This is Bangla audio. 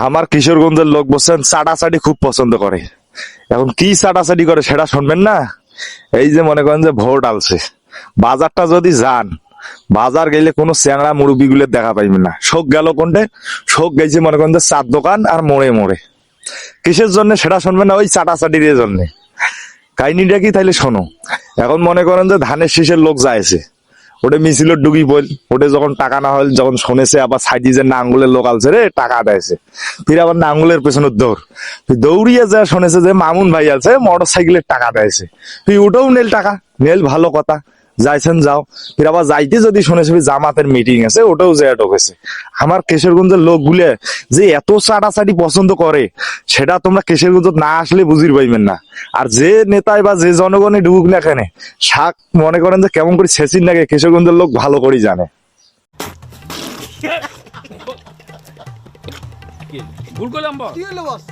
আমার কিশোরগঞ্জের লোক বলছেন চাটাচাটি খুব পছন্দ করে। এখন কি চাটাচাটি করে সেটা শুনবেন না। এই যে মনে করেন যে ভোট আলছে, বাজারটা যদি যান, বাজার গেলে কোনো চ্যাংড়া মুরব্বি গুলো দেখা পাইবেন না। শোক গেল কোনটে, শোক গেছে মনে করেন যে চার দোকান আর মোড়ে মোড়ে। কিসের জন্য সেটা শুনবেন না, ওই চাটাচাটির জন্য। কাহিনীটা কি তাইলে শোনো। এখন মনে করেন যে ধানের শীষের লোক যাইছে, ওটা মিছিল ডুগি বল, ওটা যখন টাকা না হল, যখন শুনেছে আবার সাইডি যে নাঙ্গুলের লোক আলছে রে টাকা দেয়ছে, ফির আবার নাঙ্গুলের পেছনে দৌড়, দৌড়িয়ে যা শুনেছে যে মামুন ভাই আছে মোটর সাইকেলের টাকা দেয়ছে, তুই ওটাও নেল টাকা, নেল ভালো কথা, যাইছেন যাও। ফির আবার যাইতে যদি শুনেছে জামাতের মিটিং আছে, ওটাও যে ঢোকেছে। আমার কিশোরগঞ্জের লোকগুলো যে এত চাটাচাটি পছন্দ করে, সেটা তোমরা কিশোরগঞ্জ না আসলে বুঝির পাইবেন না। আর যে নেতায় বা যে জনগণে ঢুকুক না কেন, শাক মনে করেন যে কেমন করে ছেঁচিন লাগে, কিশোরগঞ্জের লোক ভালো করেই জানে। ভুল করলাম বস। কি হলো বস?